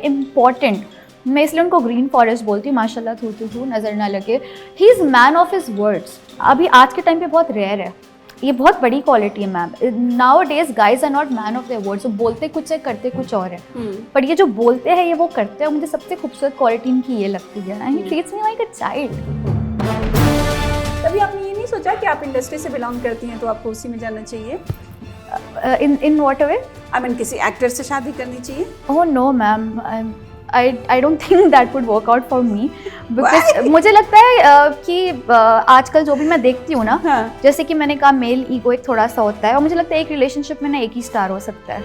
Important, मैं इसलिए उनको ग्रीन फॉरेस्ट बोलती हूँ, माशाल्लाह थू नज़र ना लगे। He is man of his words. अभी आज के टाइम पे बहुत रेयर है, ये बहुत बड़ी क्वालिटी है ma'am. Nowadays guys are not man of their words, वो बोलते कुछ है करते कुछ और है, पर ये जो बोलते हैं ये वो करते हैं। मुझे सबसे खूबसूरत क्वालिटी इनकी ये लगती है, and he treats me like a child. कभी आपने ये नहीं सोचा कि आप इंडस्ट्री से बिलोंग करती हैं तो आपको उसी में जाना चाहिए? In what way? I mean किसी एक्टर से शादी करनी चाहिए? Oh no ma'am, I don't think that would work out for me because मुझे लगता है कि आजकल जो भी मैं देखती हूँ ना, हाँ. जैसे कि मैंने कहा मेल ईगो एक थोड़ा सा होता है, और मुझे लगता है एक रिलेशनशिप में ना एक ही स्टार हो सकता है।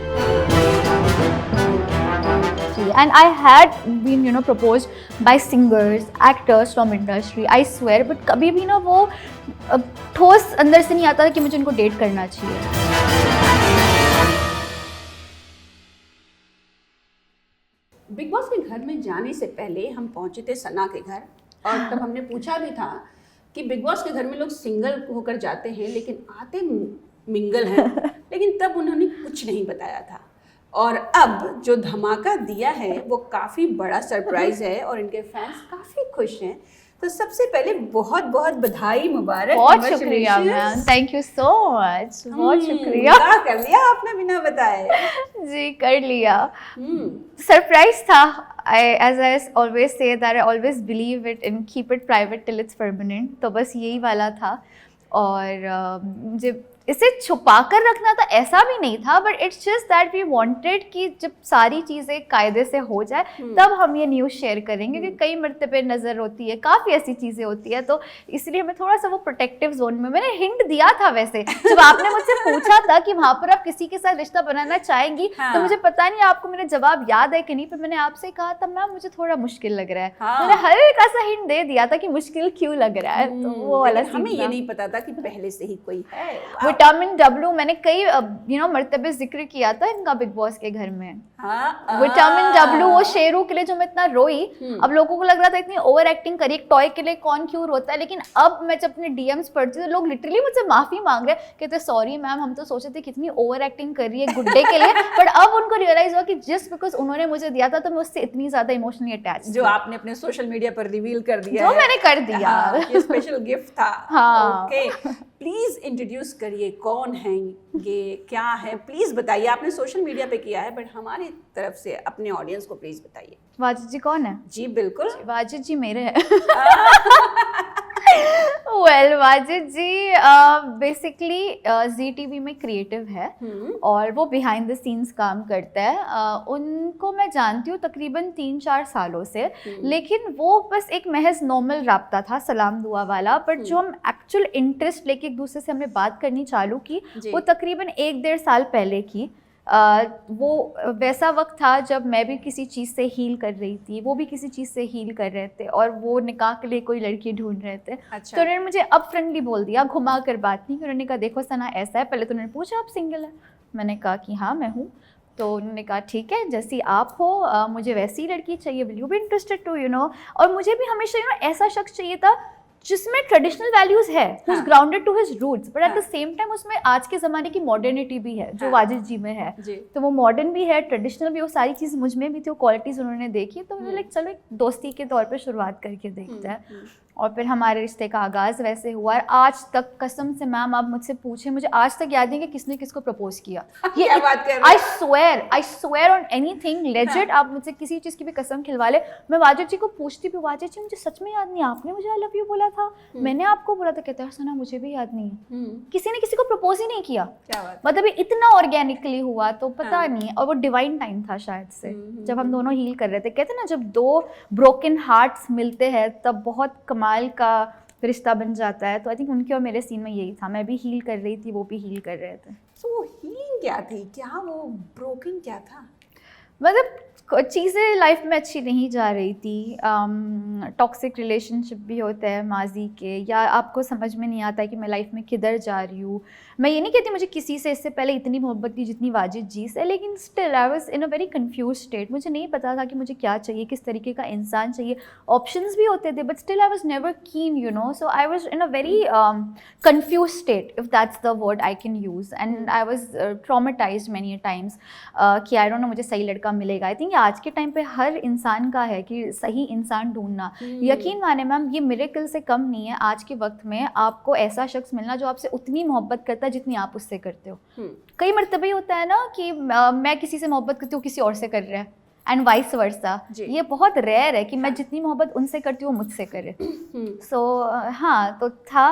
And I had been proposed by singers, actors from industry, I swear, but कभी भी ना वो ठोस अंदर से नहीं आता कि मुझे उनको डेट करना चाहिए। बिग बॉस के घर में जाने से पहले हम पहुंचे थे सना के घर, और तब हमने पूछा भी था कि बिग बॉस के घर में लोग सिंगल होकर जाते हैं लेकिन आते मिंगल हैं, लेकिन तब उन्होंने कुछ नहीं बताया था। और अब जो धमाका दिया है वो काफ़ी बड़ा सरप्राइज है और इनके फैंस काफ़ी खुश हैं। तो सबसे पहले बहुत बहुत बधाई, मुबारक। बहुत शुक्रिया ma'am, thank you so much, बहुत शुक्रिया। क्या कर लिया आपने बिना बताए? जी कर लिया, सरप्राइज था। As I always say that I always believe it and keep it private till it's permanent, तो बस यही वाला था। और मुझे इसे छुपा कर रखना था ऐसा भी नहीं था, but it's just that we wanted कि जब सारी चीज़ें कायदे से हो जाए तब हम ये न्यूज़ शेयर करेंगे, क्योंकि कई मरतबे नज़र होती है, काफ़ी ऐसी चीज़ें होती है, तो इसलिए हमें थोड़ा सा वो प्रोटेक्टिव जोन में। मैंने हिंट दिया था वैसे, जब आपने मुझसे पूछा था कि वहाँ पर आप किसी के साथ रिश्ता बनाना चाहेंगी, तो मुझे पता नहीं आपको मेरा जवाब याद है कि नहीं, पर मैंने आपसे कहा था मैम मुझे थोड़ा मुश्किल लग रहा है। मैंने हल्का सा हिंट दे दिया था कि मुश्किल क्यों लग रहा है, तो वो वाला हमें ये नहीं पता था कि पहले से ही कोई है। विटामिन डब्ल्यू मैंने कई मरतबे जिक्र किया था इनका बिग बॉस के घर में। विटामिन डब्ल्यू, वो शेरू के लिए जो मैं इतना रोई, अब लोगों को लग रहा था इतनी ओवर एक्टिंग करी, एक टॉय के लिए कौन क्यों रोता है, लेकिन अब मैं जब अपने डीएम्स पढ़ती हूँ तो लोग लिटरली मुझसे माफी मांग रहे, कहते सॉरी मैम हम तो सोचे थे कितनी ओवर एक्टिंग कर रही है गुड्डे के लिए, बट अब उनको रियलाइज हुआ कि जस्ट बिकॉज उन्होंने मुझे दिया था तो मैं उससे इतनी ज्यादा इमोशनली अटैच, जो आपने अपने सोशल मीडिया पर रिवील कर दिया, जो मैंने कर दिया। ये स्पेशल गिफ्ट था। हाँ। ओके, प्लीज इंट्रोड्यूस करिए, कौन है ये, क्या है, प्लीज बताइए। आपने सोशल मीडिया पे किया है, बट हमारी तरफ से अपने ऑडियंस को प्लीज बताइए। वाजिद जी कौन है? जी बिल्कुल, वाजिद जी मेरे हैं। वेल वाजिद जी बेसिकली ZTV में क्रिएटिव है और वो बिहाइंड द सीन्स काम करता है। उनको मैं जानती हूँ तकरीबन 3-4 सालों से, लेकिन वो बस एक महज नॉर्मल राब्ता था सलाम दुआ वाला, बट जो हम एक्चुअल इंटरेस्ट लेके एक दूसरे से हमने बात करनी चालू की वो तकरीबन 1-1.5 साल पहले की। वो वैसा वक्त था जब मैं भी किसी चीज़ से हील कर रही थी, वो भी किसी चीज़ से हील कर रहे थे, और वो निकाह के लिए कोई लड़की ढूंढ रहे थे। अच्छा। तो उन्होंने मुझे अप फ्रंटली बोल दिया, घुमा कर बात नहीं, उन्होंने कहा देखो सना ऐसा है। पहले तो उन्होंने पूछा आप सिंगल है, मैंने कहा कि हाँ मैं हूँ। तो उन्होंने कहा ठीक है जैसी आप हो, मुझे वैसी लड़की चाहिए, will you be interested to और मुझे भी हमेशा ऐसा शख्स चाहिए था जिसमें ट्रेडिशनल वैल्यूज है, who's grounded to his roots, but at the same time उसमें आज के ज़माने की मॉडर्निटी भी है जो वाजिद जी में है। तो वो मॉडर्न भी है, ट्रेडिशनल भी, वो सारी चीज़ मुझ में भी थी, वो क्वालिटीज़ उन्होंने देखी, तो मैंने लाइक चलो एक दोस्ती के तौर पे शुरुआत करके देखते हैं। और फिर हमारे रिश्ते का आगाज़ वैसे हुआ, और आज तक कसम से मैम आप मुझसे पूछे, मुझे आज तक याद नहीं कि किसने किसको प्रपोज किया। ये I swear on anything legit, आप मुझसे किसी चीज़ की भी कसम खिलवा ले, मैं वाजिद जी को पूछती भी, वाजिद जी मुझे सच में याद नहीं, आपने मुझे आई लव यू बोला था, मैंने आपको बोला था, कहते हैं सना मुझे भी याद नहीं है, किसी ने किसी को प्रपोज ही नहीं किया। मतलब ये इतना ऑर्गेनिकली हुआ, तो पता नहीं। और वो डिवाइन टाइम था शायद से, जब हम दोनों हील कर रहे थे। कहते ना जब दो ब्रोकन हार्ट्स मिलते हैं तब बहुत कमाल का रिश्ता बन जाता है। तो आई थिंक उनके और मेरे सीन में यही था, मैं भी हील कर रही थी, वो भी हील कर रहे थे। तो हीलिंग क्या थी, क्या वो ब्रोकन क्या था? मतलब चीज़ें लाइफ में अच्छी नहीं जा रही थी, टॉक्सिक रिलेशनशिप भी होते हैं माजी के, या आपको समझ में नहीं आता है कि मैं लाइफ में किधर जा रही हूँ। मैं ये नहीं कहती मुझे किसी से इससे पहले इतनी मोहब्बत थी जितनी वाजिद जी से, लेकिन still I was in a very confuse state. मुझे नहीं पता था कि मुझे क्या चाहिए, किस तरीके का इंसान चाहिए। ऑप्शंस भी होते थे, but still I was never keen so I was in a very confuse state, if that's the word I can use, and I was traumatised many times कि आई डोंट नो मुझे सही लड़का लड़का मिलेगा। I think आज के time पे हर इंसान का है कि सही इंसान ढूंढना। यकीन माने मैम, ये मिरेकल से कम नहीं है। आज के वक्त में आपको ऐसा शख्स मिलना जो आपसे उतनी मोहब्बत करता है जितनी आप उससे करते हो। कई मरतबे होता है ना कि मैं किसी से मोहब्बत करती हूँ, किसी और से कर रहा है, एंड वाइस वर्सा। ये बहुत रेयर है कि मैं जितनी मोहब्बत उनसे करती हूँ मुझसे करे। सो हाँ, तो था,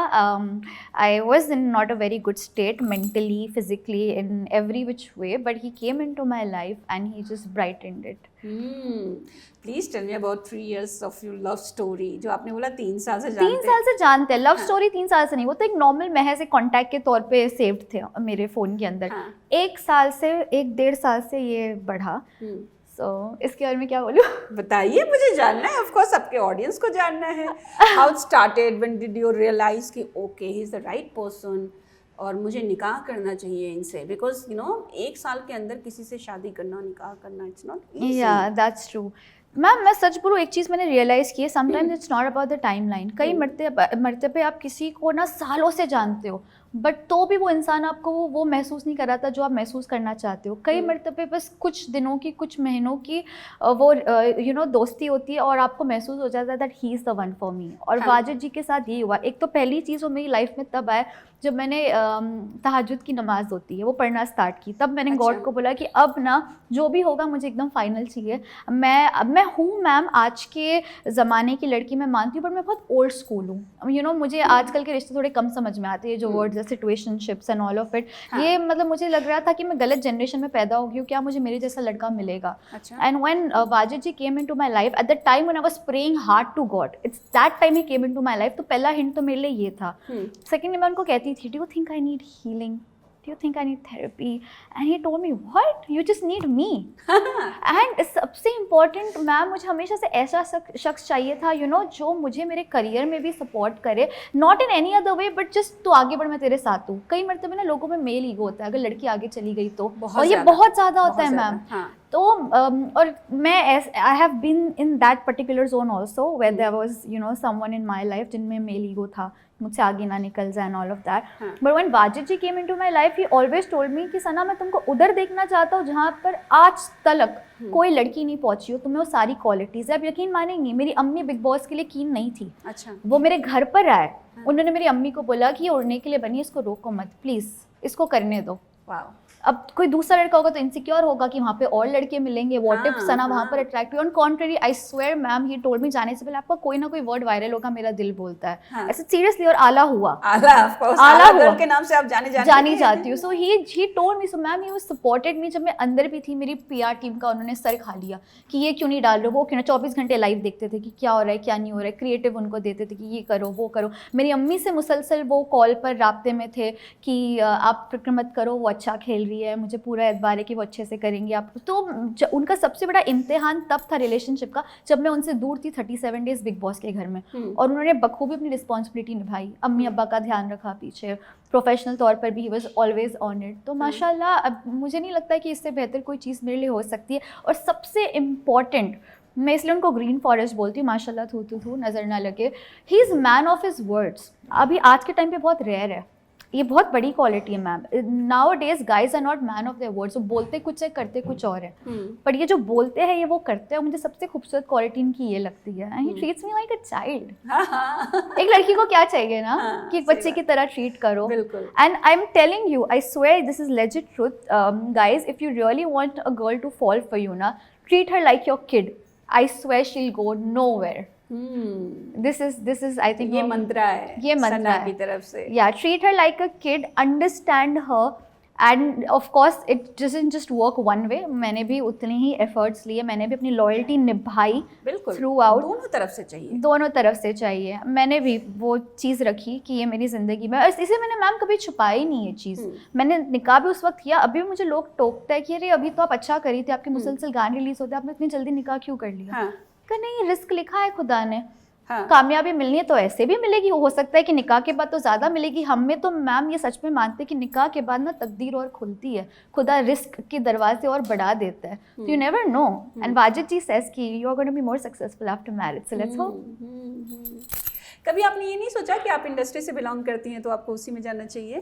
I was in not a very good state mentally, physically, in every which way, but he came in to my life and he just brightened it. Please tell me about 3 years of your love story. जो आपने बोला 3 साल से जानते 3 साल से जानते हैं। लव स्टोरी 3 साल से नहीं, वो तो एक नॉर्मल महज एक कॉन्टैक्ट के तौर पे सेव्ड थे मेरे फ़ोन के अंदर। 1 साल से 1-1.5 साल से ये बढ़ा। So, इसके बारे में क्या बोलूँ? बताइए, मुझे जानना है, ऑफ कोर्स सबके ऑडियंस को जानना है। How it started, when did you realise कि okay he is the right person और मुझे निकाह करना चाहिए इनसे? बिकॉज यू नो 1 साल के अंदर किसी से शादी करना, निकाह करना, इट्स नॉट इजी। या दैट्स ट्रू मैम। मैं सच बोलूँ, एक चीज़ मैंने रियलाइज़ की है, sometimes it's not about the time line. कई मरतबे आप किसी को ना सालों से जानते हो, बट तो भी वो इंसान आपको वो महसूस नहीं कराता जो आप महसूस करना चाहते हो। कई मरतबे बस कुछ दिनों की, कुछ महीनों की वो यू नो दोस्ती होती है और आपको महसूस हो जाता है that he is the one for me. और वाजिद जी के साथ यही हुआ। एक तो पहली चीज़ वो मेरी लाइफ में तब आए जब मैंने तहज्जुद की नमाज़ होती है वो पढ़ना स्टार्ट की। तब मैंने गॉड को बोला कि अब ना जो भी होगा मुझे एकदम फाइनल चाहिए। मैं हूँ मैम आज के ज़माने की लड़की, मैं मानती हूँ, बट मैं बहुत ओल्ड स्कूल हूँ। यू नो मुझे आजकल के रिश्ते थोड़े कम समझ में आते हैं, जो words situationships and all of it. ये मतलब मुझे लग रहा था कि मैं गलत जनरेशन में पैदा हो गई हूँ, क्या मुझे मेरे जैसा लड़का मिलेगा? And when Wajid ji came into my life at the time when I was praying hard to God, it's that time he came into my life. तो पहला हिंट तो मेरे लिए ये था। सेकेंडली मैं उनको कहती थी, do you think I need healing? Do you think I need therapy? And he told me, what? You just need me. And सबसे important मैम, मुझे हमेशा से ऐसा शख्स चाहिए था, you know, जो मुझे मेरे करियर में भी सपोर्ट करे, not in any other way, but just तू आगे बढ़, मैं तेरे साथ हूँ। कई मरतबे ना लोगों में मेल ईगो होता है, अगर लड़की आगे चली गई तो, और ये बहुत ज़्यादा होता है मैम। तो और मैं I have been in that particular zone also where there was you know someone in my life जिनमें मेल ईगो था, मुझसे आगे ना निकल जाए and all of that. But when Wajid ji came into my life, he always told me कि सना, मैं तुमको उधर देखना चाहता हूँ जहाँ पर आज तक कोई लड़की नहीं पहुंची हो, तुम्हें वो सारी क्वालिटीज़ है। अब यकीन मानेंगी, मेरी अम्मी बिग बॉस के लिए कीन नहीं थी। अच्छा। वो मेरे घर पर आए, उन्होंने मेरी अम्मी को बोला कि ये उड़ने के लिए बनी है, इसको रोको मत प्लीज़, इसको करने दो। वाओ। अब कोई दूसरा लड़का होगा तो इनसिक्योर होगा कि वहाँ पे और लड़के मिलेंगे, व्हाट इफ सना वहाँ पर attractive. On contrary, I swear ma'am, he told मी जाने से पहले आपका कोई ना कोई वर्ड वायरल होगा, मेरा दिल बोलता है। ऐसे सीरियसली, और आला हुआ। आला हुआ के नाम से आप जानी जाती हूँ। So he told me, so ma'am he was supported me. जब मैं अंदर भी थी, मेरी PR टीम का उन्होंने सर खा लिया कि ये क्यों नहीं डाल रहे हो, वो क्यों ना 24 घंटे लाइव देखते थे कि क्या हो रहा है क्या नहीं हो रहा है, क्रिएटिव उनको देते थे कि ये करो वो करो। मेरी अम्मी से मुसलसल वो कॉल पर राब्ते में थे कि आप फिक्र मत करो, वो अच्छा खेल रही है, मुझे पूरा एतबार है कि वो अच्छे से करेंगे आप। तो उनका सबसे बड़ा इम्तिहान तब था रिलेशनशिप का, जब मैं उनसे दूर थी 37 डेज बिग बॉस के घर में, और उन्होंने बखूबी अपनी रिस्पॉन्सिबिलिटी निभाई, अम्मी अब्बा का ध्यान रखा पीछे, प्रोफेशनल तौर पर भी he was always on it. तो माशाल्लाह, अब मुझे नहीं लगता कि इससे बेहतर कोई चीज़ मेरे लिए हो सकती है। और सबसे इम्पॉर्टेंट, मैं इसलिए उनको ग्रीन फॉरेस्ट बोलती हूँ, माशाल्लाह, थू नज़र ना लगे, he is man of his words. अभी आज के टाइम पे बहुत रेयर है, ये बहुत बड़ी क्वालिटी है ma'am. Nowadays guys are not man of their words. वो बोलते कुछ है, करते कुछ और है, पर ये जो बोलते हैं ये वो करते हैं। मुझे सबसे खूबसूरत क्वालिटी इनकी ये लगती है, and he treats me like a child. एक लड़की को क्या चाहिए ना कि एक बच्चे की तरह ट्रीट करो। And I am telling you, I swear this is legit truth guys, if you really want a girl to fall for you ना, treat her like your kid, I swear she will go nowhere. This is I think ये मंत्रा है, ये मंत्रा सना है की तरफ से। Yeah, treat her like a kid, understand her, and of course it doesn't just work one way. मैंने भी उतनी ही efforts लिए, मैंने भी अपनी लॉयल्टी निभाई throughout। दोनों तरफ से चाहिए, दोनों तरफ से चाहिए। मैंने भी वो चीज़ रखी कि ये मेरी ज़िंदगी में, इसे मैंने मैम कभी छुपाई नहीं है चीज़। मैंने निकाह भी उस वक्त किया, अभी भी मुझे लोग टोकते हैं कि अरे अभी तो आप अच्छा करी थी, आपके मुसलसल गाने रिलीज होते, आपने इतनी जल्दी निकाह क्यों कर लिया? कि नहीं, रिस्क लिखा है खुदा ने। कामयाबी मिलनी है तो ऐसे भी मिलेगी, हो सकता है कि निकाह के बाद तो ज़्यादा मिलेगी। हमें तो मैम ये सच में मानते हैं कि निकाह के बाद ना तकदीर और खुलती है, खुदा रिस्क के दरवाजे और बढ़ा देता है। तो you never know, and Wajid ji says कि you are going to be more successful after marriage, so let's hope. कभी आपने ये नहीं सोचा कि आप इंडस्ट्री से बिलोंग करती हैं तो आपको उसी में जाना चाहिए?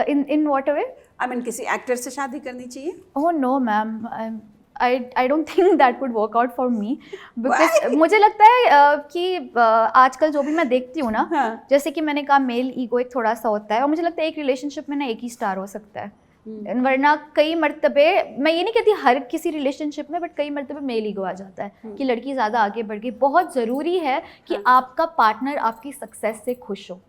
In what way? I mean किसी एक्टर से शादी करनी चाहिए? Oh no ma'am, I don't think that would work out for me because मुझे लगता है कि आजकल जो भी मैं देखती हूँ ना, हाँ. जैसे कि मैंने कहा मेल ईगो एक थोड़ा सा होता है, और मुझे लगता है एक रिलेशनशिप में ना एक ही स्टार हो सकता है, वरना कई मर्तबे, मैं ये नहीं कहती हर किसी रिलेशनशिप में, बट कई मर्तबे मेल ईगो आ जाता है कि लड़की ज़्यादा आगे बढ़ गई। बहुत ज़रूरी है कि आपका पार्टनर आपकी सक्सेस से खुश हो।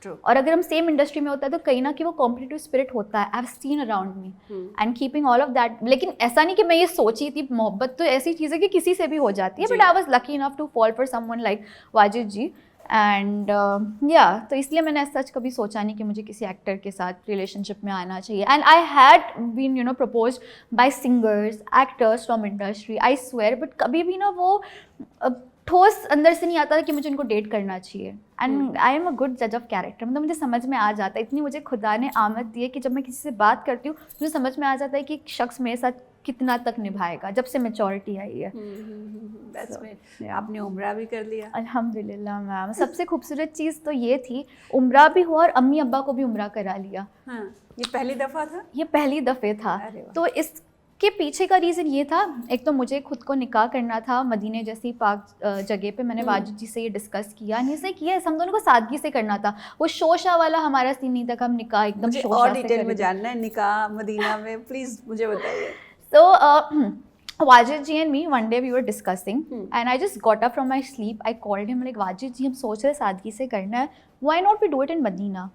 True. और अगर हम सेम इंडस्ट्री में होता है तो कहीं ना कि वो कॉम्पिटिटिव स्पिरिट होता है। आई have seen around me and keeping all of that. लेकिन ऐसा नहीं कि मैं ये सोची थी, मोहब्बत तो ऐसी चीज़ है कि किसी से भी हो जाती है, but I was lucky enough to fall for someone like Wajid ji and या, तो इसलिए मैंने सच कभी सोचा नहीं कि मुझे किसी एक्टर के साथ रिलेशनशिप में आना चाहिए। And I had been you know propose by singers, actors from industry, I swear, but कभी भी ना वो ठोस अंदर से नहीं आता था कि मुझे उनको डेट करना चाहिए। And I am a good जज ऑफ कैरेक्टर, मतलब मुझे समझ में आ जाता है, इतनी मुझे खुदा ने आमद दी है कि जब मैं किसी से बात करती हूँ मुझे समझ में आ जाता है कि एक शख्स मेरे साथ कितना तक निभाएगा, जब से मैच्योरिटी आई है। That's great. आपने उम्रा भी कर लिया? अल्हम्दुलिल्लाह मैम। सबसे खूबसूरत चीज़ तो ये थी, उम्रा भी हुआ और अम्मी अब्बा को भी उम्रा करा लिया। हाँ, ये पहली दफ़ा था? ये पहली दफ़े था। अरे वाह। तो इसके पीछे का रीज़न ये था, एक तो मुझे खुद को निकाह करना था मदीने जैसी पाक जगह पे। मैंने वाजिद जी से ये डिस्कस किया, नहीं से किया, हम दोनों को सादगी से करना था। वो शोशा वाला हमारा सीन नहीं था कि हम निकाह एकदम मुझे शोशा और से डिटेल में करेंगे। जानना है निकाह मदीना में, प्लीज़ मुझे बताइए। So, Wajid ji and me, one day we were discussing, and I just got up from my sleep. I called him like, Wajid ji, हम सोच रहे सादगी से करना है, why not we do it in Medina?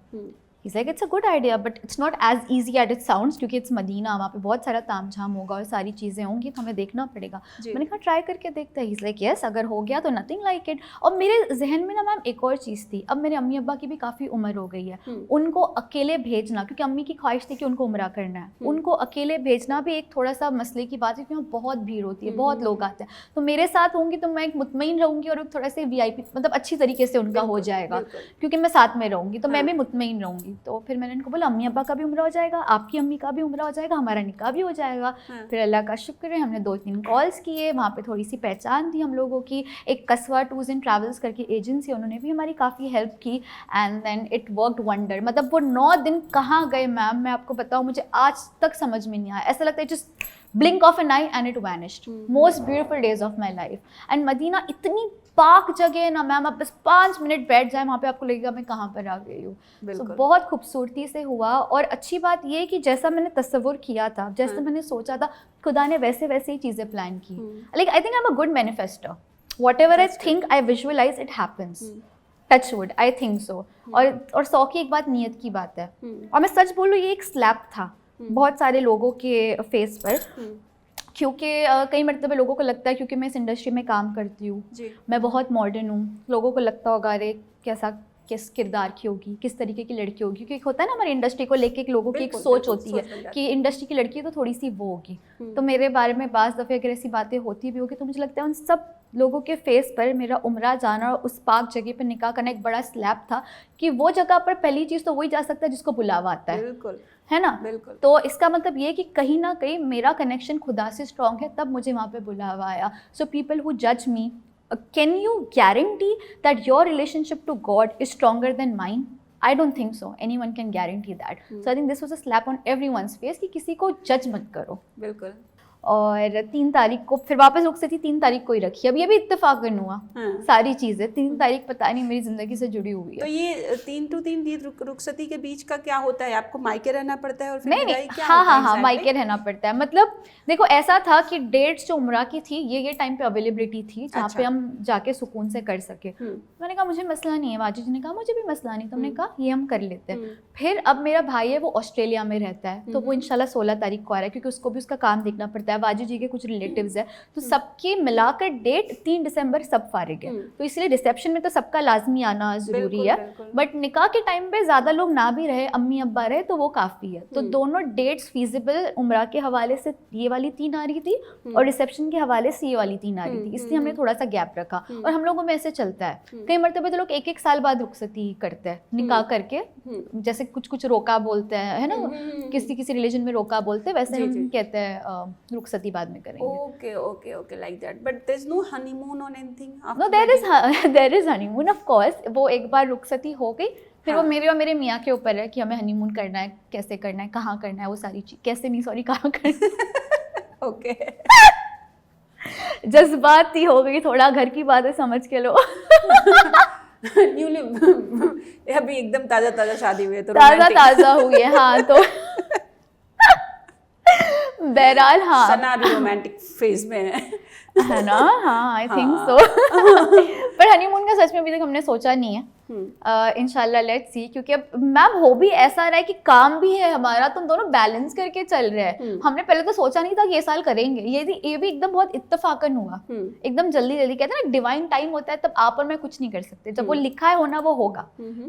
He's like, it's a good idea, but it's not as easy as it sounds, क्योंकि it's Medina, वहाँ पे बहुत सारा तामझाम होगा और सारी चीज़ें होंगी, तो हमें देखना पड़ेगा। मैंने कहा ट्राई करके देखते हैं। He's like, yes, अगर हो गया तो nothing like it। और मेरे जहन में ना मैम एक और चीज़ थी, अब मेरे अम्मी अब्बा की भी काफ़ी उम्र हो गई है, उनको अकेले भेजना, क्योंकि अम्मी की ख्वाहिश थी कि उनको उम्रा करना है, उनको अकेले भेजना भी एक थोड़ा सा मसले की बात है, क्योंकि वहाँ बहुत भीड़ होती है, बहुत लोग आते हैं। तो मेरे साथ होंगी तो मैं एक मुतमईन रहूँगी और थोड़ा से VIP, मतलब अच्छी तरीके से उनका हो जाएगा, क्योंकि मैं साथ में रहूँगी, तो मैं भी मुतमईन रहूँगी। तो फिर मैंने बोला अम्मी अब्बा का भी उम्रा हो जाएगा, आपकी अम्मी का भी उम्रा हो जाएगा, हमारा निकाह भी हो जाएगा। फिर अल्लाह का शुक्र है, हमने 2-3 कॉल्स किए, वहाँ पे थोड़ी सी पहचान थी हम लोगों की। एक कस्बा टूर्स एंड ट्रैवल्स करके एजेंसी, उन्होंने भी हमारी काफ़ी हेल्प की and then it worked wonder. मतलब वो 9 दिन कहाँ गए मैम, मैं आपको बताऊँ, मुझे आज तक समझ में नहीं आया। ऐसा लगता है just blink of an eye and it vanished. Most beautiful days of my life. And Madina इतनी पाक जगह है ना मैम, आप बस 5 मिनट बैठ जाए वहाँ पे, आपको लगेगा मैं कहाँ पर आ गई हूँ। So, बहुत खूबसूरती से हुआ। और अच्छी बात ये है कि जैसा मैंने तस्वुर किया था, जैसे मैंने सोचा था, खुदा ने वैसे वैसे ही चीज़ें प्लान की। Like I think I'm a good manifestor. Whatever I think, I visualize, it happens. Touch wood, I think so. और 100 की एक बात नियत की बात है। और मैं सच बोलूँ, ये एक स्लैप था बहुत सारे लोगों के फेस पर, क्योंकि कई मरतबे लोगों को लगता है, क्योंकि मैं इस इंडस्ट्री में काम करती हूँ, मैं बहुत मॉडर्न हूँ, लोगों को लगता होगा अरे कैसा किस किरदार की होगी, किस तरीके की लड़की होगी, क्योंकि होता है ना हमारी इंडस्ट्री को लेके लोगों की एक सोच होती है कि इंडस्ट्री की लड़की तो थोड़ी सी वो होगी। तो मेरे बारे में बाज़ दफ़े अगर ऐसी बातें होती भी होगी तो मुझे लगता है उन सब लोगों के फेस पर मेरा उम्रा जाना और उस पाक जगह पर निकाह करना एक बड़ा स्लैप था कि वो जगह पर पहली चीज़ तो वही जा सकता है जिसको बुलावा आता है। बिल्कुल, है ना? बिल्कुल। तो इसका मतलब ये कि कहीं ना कहीं मेरा कनेक्शन खुदा से स्ट्रॉन्ग है, तब मुझे वहाँ पे बुलावा आया। सो पीपल हु जज me, can you guarantee that your relationship to God is stronger than mine? I don't think so. Anyone can guarantee that. So I think this was a slap on everyone's face कि किसी को जज मत करो। बिल्कुल। और 3 तारीख को फिर वापस रुखसती 3 तारीख को ही रखी। अब ये भी इत्तेफाकन हुआ। सारी चीज़ें 3 तारीख पता नहीं मेरी ज़िंदगी से जुड़ी हुई है। तो ये 3 to 3 रुखसती के बीच का क्या होता है? आपको मायके रहना पड़ता है और फिर नहीं, हाँ, मायके रहना पड़ता है। मतलब देखो ऐसा था कि डेट्स जो उम्रा की थी ये टाइम पे अवेलेबिलिटी थी जहाँ पे हम जाके सुकून से कर सके। मैंने कहा मुझे मसला नहीं है, वाजिद जी ने कहा मुझे भी मसला नहीं, तो हमने कहा ये हम कर लेते हैं। फिर अब मेरा भाई है वो ऑस्ट्रेलिया में रहता है, तो वो इंशाल्लाह 16 तारीख को आ रहा है, क्योंकि उसको भी उसका काम देखना पड़ता है। वाजिद जी के कुछ रिलेटिव्स है, तो सबकी मिलाकर डेट 3 दिसंबर सब फारिग है, तो इसलिए रिसेप्शन में तो सबका लाजमी आना ज़रूरी है। बट निकाह के टाइम पे ज़्यादा लोग ना भी रहे, अम्मी अब्बा रहे, तो वो काफ़ी है। तो दोनों डेट्स फीजिबल उम्रा के हवाले से ये वाली 3 आ रही थी और रिसेप्शन के हवाले से ये वाली 3 आ रही थी, इसलिए हमने थोड़ा सा गैप रखा। और हम लोगों में ऐसे चलता है, कई मरतबे तो लोग 1-1 साल बाद रुखसती करते हैं निकाह करके, जैसे कुछ रोका बोलते हैं, है ना, किसी रिलीजन में रोका बोलते हैं, वैसे हम कहते हैं रुखसती बाद में करेंगे। Okay, like that. But there's no honeymoon or anything? No, there is honeymoon, of course. वो एक बार रुखसती हो गई, फिर वो मेरे और मेरे मियाँ के ऊपर है कि हमें हनीमून करना है, कैसे करना है, कहाँ करना है, वो सारी चीज़, कैसे नहीं, सॉरी, कहाँ करना है। ओके जज्बाती हो गई थोड़ा, घर की बातें समझ के लो। न्यूली अभी एकदम ताजा ताजा शादी हुई है तो ताज़ा romantic। ताज़ा हुई है, हाँ। तो बहरहाल हाँ, सना भी रोमांटिक फेज में है ना, हाँ, आई थिंक हाँ। सो। पर हनीमून का सच में अभी तक हमने सोचा नहीं है। इंशाल्लाह लेट्स सी, क्योंकि अब मैम हो भी ऐसा रहा है कि काम भी है हमारा, तो हम दोनों बैलेंस करके चल रहे हैं। हमने पहले तो सोचा नहीं था कि ये साल करेंगे, ये भी एकदम बहुत इत्तेफाकन हुआ, एकदम जल्दी जल्दी। कहते हैं ना डिवाइन टाइम होता है, तब आप और मैं कुछ नहीं कर सकते, जब वो लिखा है होना वो होगा,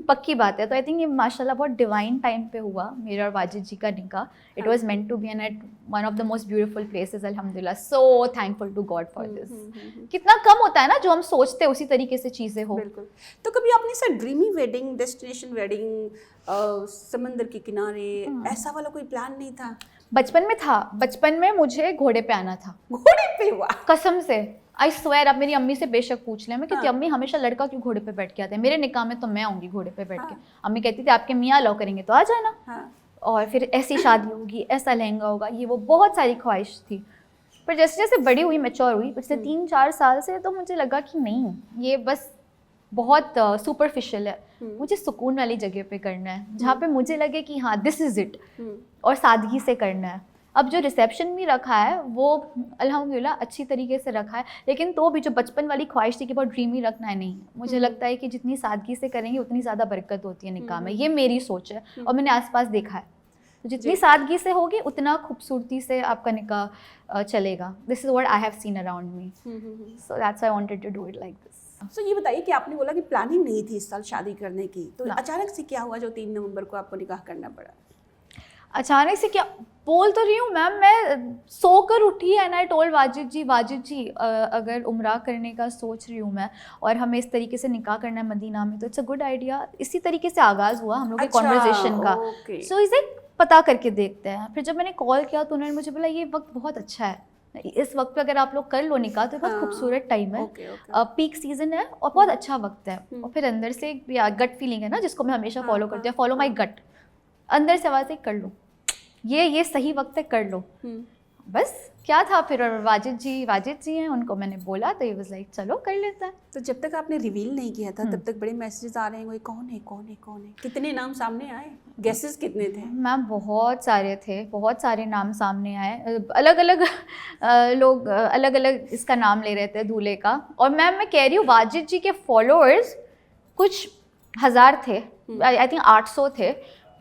पक्की बात है। तो आई थिंक ये माशाल्लाह बहुत डिवाइन टाइम पे हुआ मेरा और वाजिद जी का निकाह। It was meant to be and at one of the most beautiful places, अल्हम्दुलिल्लाह। So thankful to God for this. कितना कम होता है ना जो हम सोचते हैं उसी तरीके से चीजें हो। बिल्कुल। तो कभी आपने sir dreamy wedding, destination wedding, समंदर के किनारे, ऐसा वाला कोई प्लान नहीं था? बचपन में था, बचपन में मुझे घोड़े पे आना था। घोड़े पे हुआ? कसम से, आई स्वेयर। आप मेरी अम्मी से बेशक पूछ लें, मैं कहती अम्मी हमेशा लड़का क्यों घोड़े पे बैठ के आते हैं, मेरे निकाह में तो मैं आऊंगी घोड़े पे बैठ के। अम्मी कहती थी आपके मियाँ अलाउ करेंगे तो आ जाना, और फिर ऐसी शादी होगी, ऐसा लहंगा होगा, ये वो बहुत सारी ख्वाहिश थी। पर जैसे जैसे बड़ी हुई, मैच्योर हुई पिछले 3-4 साल से, तो मुझे लगा कि नहीं, ये बस बहुत सुपरफिशियल है। मुझे सुकून वाली जगह पे करना है, जहाँ पे मुझे लगे कि हाँ दिस इज़ इट, और सादगी से करना है। अब जो रिसेप्शन भी रखा है वो अल्हम्दुलिल्लाह अच्छी तरीके से रखा है, लेकिन तो भी जो बचपन वाली ख्वाहिश थी कि बहुत ड्रीमी रखना है, नहीं, मुझे लगता है कि जितनी सादगी से करेंगे उतनी ज़्यादा बरकत होती है निकाह में। ये मेरी सोच है और मैंने आसपास देखा है, तो जितनी सादगी से होगी उतना खूबसूरती से आपका निकाह चलेगा। This is what I have seen around me, so that's I wanted to do it like this. तो ये बताइए कि आपने बोला कि प्लानिंग नहीं थी इस साल शादी करने की, तो अचानक से क्या हुआ जो 3 नवंबर को आपको निकाह करना पड़ा? अचानक से क्या बोल तो रही हूँ मैम, मैं सोकर उठी एंड आई टोल्ड वाजिद जी अगर उम्रा करने का सोच रही हूँ मैं, और हमें इस तरीके से निकाह करना है मदीना में, तो इट्स अ गुड आइडिया। इसी तरीके से आगाज़ हुआ हम लोग के कॉन्वर्जेशन का। सो इसे पता करके देखते हैं। फिर जब मैंने कॉल किया तो उन्होंने मुझे बोला ये वक्त बहुत अच्छा है, इस वक्त पे अगर आप लोग कर लो निकाह तो बहुत खूबसूरत टाइम है, पीक सीजन है और बहुत अच्छा वक्त है। और फिर अंदर से एक गट फीलिंग है ना, जिसको मैं हमेशा फॉलो करती हूँ, फॉलो माई गट, अंदर से आवाज़ कर लो, ये सही वक्त है, कर लो। बस क्या था फिर, और वाजिद जी हैं, उनको मैंने बोला तो ये वाज लाइक चलो कर लेता है। तो जब तक आपने रिवील नहीं किया था तब तक बड़े मैसेजेस आ रहे हैं, कौन है, कितने नाम सामने आए, गेसेस कितने थे? मैम बहुत सारे थे, बहुत सारे नाम सामने आए, अलग अलग लोग अलग अलग इसका नाम ले रहे थे दूल्हे का। और मैम मैं कह रही हूँ वाजिद जी के फॉलोअर्स कुछ हज़ार थे, आई थिंक 800 थे,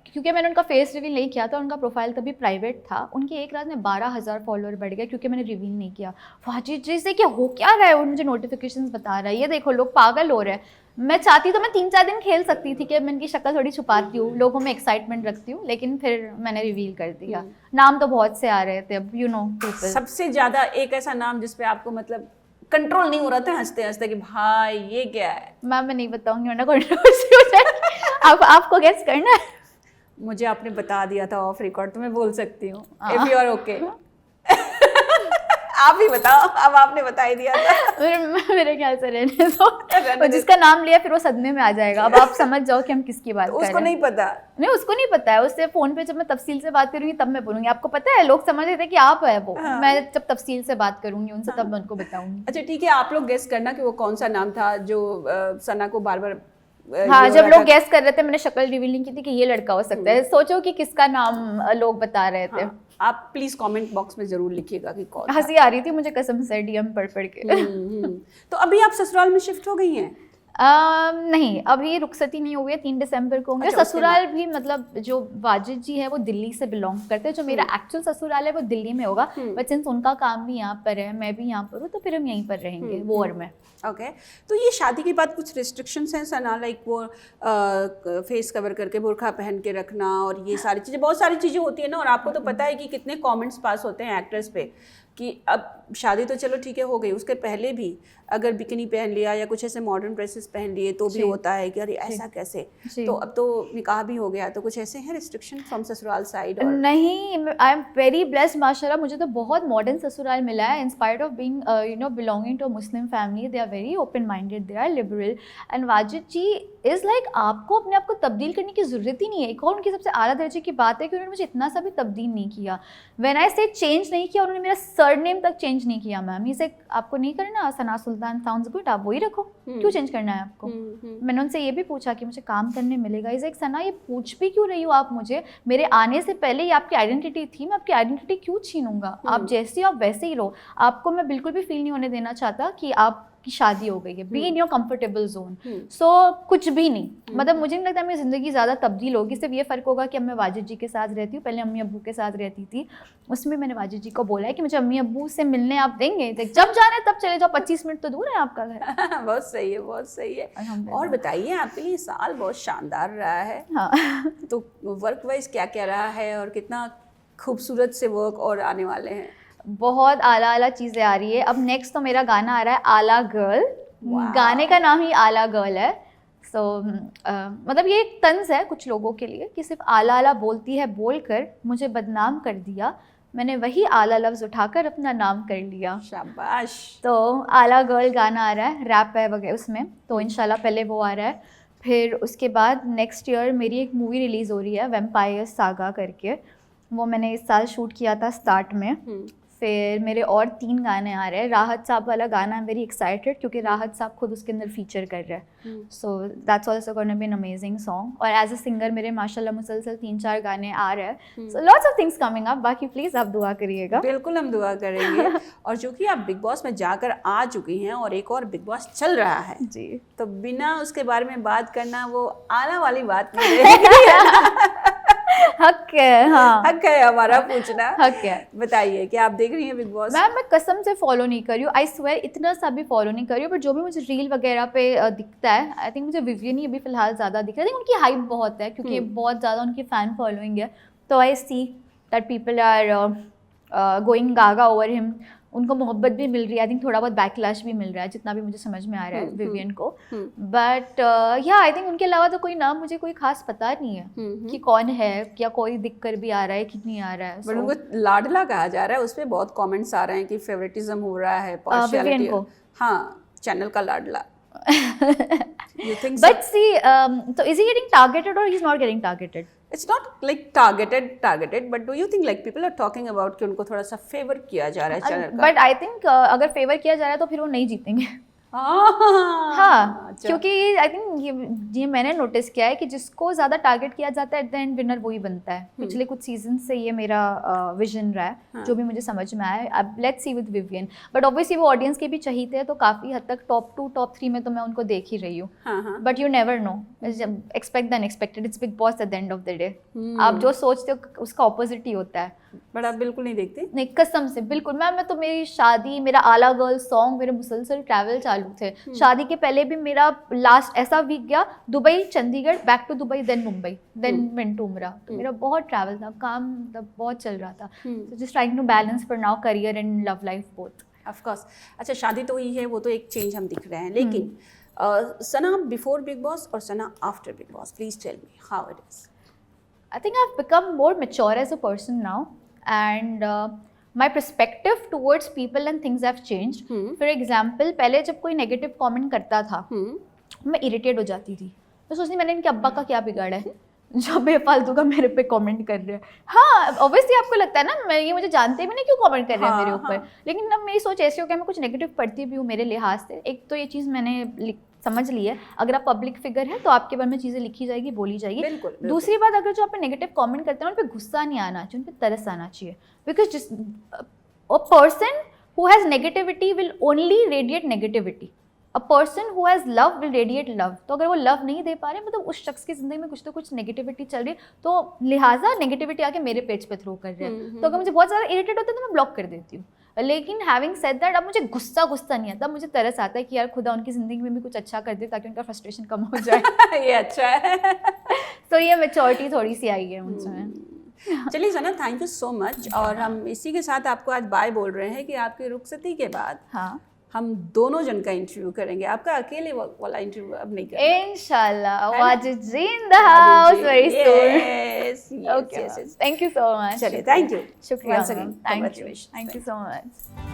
क्योंकि मैंने उनका फेस रिवील नहीं किया था, उनका प्रोफाइल तभी प्राइवेट था। उनकी एक रात में 12,000 फॉलोअर बढ़ गए क्योंकि मैंने रिवील नहीं किया। वाजिद जी से क्या हो क्या रहा है, और मुझे नोटिफिकेशंस बता रहा है, ये देखो लोग पागल हो रहे हैं। मैं चाहती तो मैं 3-4 दिन खेल सकती थी कि मैं इनकी शक्ल थोड़ी छुपाती हूँ, लोगों में एक्साइटमेंट रखती हूँ, लेकिन फिर मैंने रिवील कर दिया। नाम तो बहुत से आ रहे थे, अब यू नो पीपल। सबसे ज़्यादा एक ऐसा नाम जिसपे आपको मतलब कंट्रोल नहीं हो रहा था हंसते हंसते कि भाई ये क्या है? मैम मैं नहीं बताऊंगी वरना कंट्रोवर्सी हो जाएगी। आपको गेस करना है? मुझे आपने बता दिया था ऑफ रिकॉर्ड, तो मैं बोल सकती हूँ इफ यू आर ओके। आप ही बताओ, अब आपने बता ही दिया था। मेरे ख्याल से रहने दो, जिसका नाम लिया फिर वो सदमे में आ जाएगा। अब आप समझ जाओ कि हम किसकी बात कर रहे हैं। उसको नहीं पता? नहीं, उसको नहीं पता है, उससे फोन पे जब मैं तफसील से बात करूंगी तब मैं बोलूंगी। आपको पता है लोग समझ रहे थे कि आप है वो। मैं जब तफसील से बात करूंगी उनसे तब मैं उनको बताऊंगी। अच्छा ठीक है, आप लोग गेस करना कि वो कौन सा नाम था जो सना को बार बार हाँ, जब लोग गेस कर रहे थे मैंने शक्ल रिवील नहीं की थी कि ये लड़का हो सकता है। सोचो कि किसका नाम लोग बता रहे थे। आप प्लीज कमेंट बॉक्स में जरूर लिखिएगा कि कौन। हंसी आ रही थी मुझे कसम से डीएम पढ़ के। तो अभी आप ससुराल में शिफ्ट हो गई हैं? नहीं, अभी रुखसती नहीं हुई है, 3 दिसंबर को होंगे। अच्छा, ससुराल भी मतलब जो वाजिद जी है वो दिल्ली से बिलोंग करते हैं, जो मेरा एक्चुअल ससुराल है वो दिल्ली में होगा, बट सिंस उनका काम भी यहाँ पर है, मैं भी यहाँ पर हूँ, तो फिर हम यहीं पर रहेंगे वोर में। ओके तो ये शादी के बाद कुछ रिस्ट्रिक्शंस हैं सना, लाइक वो फेस कवर करके बुर्का पहन के रखना और ये सारी चीज़ें, बहुत सारी चीज़ें होती है ना। और आपको तो पता है कि कितने कमेंट्स पास होते हैं एक्टर्स पे कि अब शादी तो चलो ठीक है हो गई, उसके पहले भी अगर बिकनी पहन लिया या कुछ ऐसे मॉडर्न ड्रेसेस पहन लिए तो भी होता है कि अरे ऐसा कैसे। तो अब तो निकाह भी हो गया, तो कुछ ऐसे हैं रिस्ट्रिक्शन फ्रॉम ससुराल साइड? नहीं, आई एम वेरी ब्लेस्ड माशाल्लाह, मुझे तो बहुत मॉडर्न ससुराल मिला है। In spite of being belonging to a Muslim family, they are very open minded, they are liberal. And Wajid ji is like आपको अपने आप को तब्दील करने की ज़रूरत ही नहीं है। एक और उनकी सबसे आला दर्जे की बात है कि उन्होंने मुझे इतना सा भी तब्दील नहीं किया। व्हेन आई से चेंज नहीं किया, उन्होंने मेरा सरनेम तक चेंज नहीं किया। मैम ही से आपको नहीं करना, सना सुल्तान साउंड्स गुड, आप वही रखो, क्यों चेंज करना है आपको? मैंने उनसे ये भी पूछा कि मुझे काम करने मिलेगा। इज़ एक सना ये पूछ भी क्यों रही हो आप मुझे? मेरे आने से पहले ये आपकी आइडेंटिटी थी, मैं आपकी आइडेंटिटी क्यों छीनूंगा? आप जैसे हो आप वैसे ही रहो। आपको मैं बिल्कुल भी फील नहीं होने देना चाहता कि आप की शादी हो गई है। Be in your comfortable zone. So कुछ भी नहीं, मतलब मुझे नहीं लगता मेरी ज़िंदगी ज़्यादा तब्दील होगी। सिर्फ ये फ़र्क होगा कि अब मैं वाजिद जी के साथ रहती हूँ, पहले अम्मी अब्बू के साथ रहती थी। उसमें मैंने वाजिद जी को बोला है कि मुझे अम्मी अब्बू से मिलने आप देंगे, जब जाना है तब चले जाओ, 25 मिनट तो दूर है आपका घर। बहुत सही है, बहुत सही है। और बताइए, आपके लिए साल बहुत शानदार रहा है। हाँ। तो वर्क वाइज क्या क्या रहा है और कितना खूबसूरत से वर्क और आने वाले हैं? बहुत आला आला चीज़ें आ रही है। अब नेक्स्ट तो मेरा गाना आ रहा है आला गर्ल। गाने का नाम ही आला गर्ल है। सो मतलब ये एक तंज है कुछ लोगों के लिए कि सिर्फ आला आला बोलती है बोलकर मुझे बदनाम कर दिया, मैंने वही आला लफ्ज़ उठाकर अपना नाम कर लिया। शाबाश। तो आला गर्ल गाना आ रहा है, रैप है वगैरह उसमें, तो इंशाल्लाह पहले वो आ रहा है। फिर उसके बाद नेक्स्ट ईयर मेरी एक मूवी रिलीज़ हो रही है वैम्पायर सागा करके, वो मैंने इस साल शूट किया था स्टार्ट में। फिर मेरे और 3 गाने आ रहे हैं। राहत साहब वाला गाना आई एम वेरी एक्साइटेड क्योंकि राहत साहब खुद उसके अंदर फीचर कर रहे हैं। So that's also gonna be an amazing song. और एज अ सिंगर मेरे माशाल्लाह मुसलसल 3-4 गाने आ रहे हैं। So lots of things coming up. बाकी प्लीज़ आप दुआ करिएगा। बिल्कुल हम दुआ करेंगे। और चूँकि आप बिग बॉस में जाकर आ चुकी हैं और एक और बिग बॉस चल रहा है जी, तो बिना उसके बारे में बात करना वो आला वाली बात नहीं रहेगी। हक है, हाँ हक है हमारा पूछना। हक है। बताइए कि आप देख रही हैं बिग बॉस? मैम मैं कसम से फॉलो नहीं कर रही हूँ, आई स्वेयर इतना सा भी फॉलो नहीं कर रही हूँ। बट जो भी मुझे रील वगैरह पे दिखता है, आई थिंक मुझे विवियन ही अभी फिलहाल ज़्यादा दिख रहा है। आई थिंक उनकी हाइप बहुत है क्योंकि बहुत ज़्यादा उनकी फ़ैन फॉलोइंग है। तो I see that people are going gaga over him, उनको मोहब्बत भी मिल रही है। आई थिंक थोड़ा बहुत बैकलैश भी मिल रहा है जितना भी मुझे समझ में आ रहा है विवियन को। बट या आई थिंक उनके अलावा तो कोई नाम मुझे कोई खास पता नहीं है कि कौन है, या कोई दिख कर भी आ रहा है कि नहीं आ रहा है। बट उनको लाडला कहा जा रहा है, उस पर बहुत कमेंट्स आ रहे हैं कि फेवरेटिज्म हो रहा है, पार्शियलिटी को। हाँ, चैनल का लाडला। You think so? But see, so is he getting targeted or he's not getting targeted? It's not like targeted, but do you think like people are talking about कि उनको थोड़ा सा फेवर किया जा रहा है चैनल का? But I think अगर फेवर किया जा रहा है तो फिर वो नहीं जीतेंगे। हाँ, क्योंकि आई थिंक ये मैंने नोटिस किया है कि जिसको ज़्यादा टारगेट किया जाता है एट द एंड विनर वही बनता है। पिछले कुछ सीजन से ये मेरा विजन रहा है, जो भी मुझे समझ में आया। अब let's see with Vivian, but obviously वो ऑडियंस के भी चाहिए थे, तो काफ़ी हद तक टॉप 2 टॉप 3 में तो मैं उनको देख ही रही हूँ। But you never no, expect the unexpected, it's big boss at the end of the day. आप जो सोचते हो उसका ऑपोजिट ही होता है। बट आप बिल्कुल नहीं देखते? नहीं, कसम से बिल्कुल। मैं तो मेरी शादी, मेरा आला गर्ल सॉन्ग, मेरे मुसलसल ट्रैवल चालू थे। शादी के पहले भी मेरा लास्ट ऐसा वीक गया, Dubai, Chandigarh, back to Dubai, then Mumbai, then मिंटू उमरा। तो मेरा बहुत ट्रैवल था, काम तब बहुत चल रहा था। तो just trying to balance for now career and love life both. Of course. अच्छा, शादी तो हुई है, वो तो एक चेंज हम दिख रहे हैं, लेकिन सना बिफोर बिग बॉस और Sana after Bigg Boss, please tell me how it is. I think I've become more mature as a person now, and my perspective towards people and things have changed. For example, पहले जब कोई negative comment करता था, मैं irritate हो जाती थी। तो सोचती मैंने इनके अब्बा का क्या बिगाड़ा है जो बेफालतू का मेरे पे कमेंट कर रहे हैं। हाँ, ऑब्वियसली आपको लगता है ना, ये मुझे जानते भी नहीं क्यों कमेंट कर रहे हैं मेरे ऊपर। लेकिन अब मेरी सोच ऐसी हो कि मैं कुछ नेगेटिव पढ़ती भी हूँ मेरे लिहाज से। एक तो ये चीज़ मैंने समझ ली है, अगर आप पब्लिक फिगर है तो आपके बारे में चीज़ें लिखी जाएगी, बोली जाएगी। बिल्कुल। दूसरी बात, अगर जो आप पे नेगेटिव कमेंट करते हैं उन पे गुस्सा नहीं आना चाहिए, उन पे तरस आना चाहिए। Because a person who has negativity will only radiate negativity, a person who has love will radiate love. तो अगर वो लव नहीं दे पा रहे, मतलब उस शख्स की ज़िंदगी में कुछ तो कुछ नेगेटिविटी चल रही है, तो लिहाजा नेगेटिविटी आके मेरे पेज पे थ्रो कर रहे हैं। तो अगर मुझे बहुत ज़्यादा इरिटेट होता है तो मैं ब्लॉक कर देती हूँ। लेकिन हैविंग सेड दैट, अब मुझे गुस्सा नहीं आता, मुझे तरस आता है कि यार खुदा उनकी ज़िंदगी में भी कुछ अच्छा कर दे ताकि उनका फ्रस्ट्रेशन कम हो जाए। ये अच्छा है। तो ये मैच्योरिटी थोड़ी सी आई है मुझमें। चलिए सना, थैंक यू सो मच। और हम इसी के साथ आपको आज बाय बोल रहे हैं कि आपकी रुखसती के बाद हाँ, हम दोनों जन का इंटरव्यू करेंगे। आपका अकेले वाला इंटरव्यू अब नहीं करेंगे इंशाल्लाह। Wajid ji in the house very soon. Yes okay, thank you so much. चलिए, थैंक यू, शुक्रिया, Once again, thank you congratulations. So much.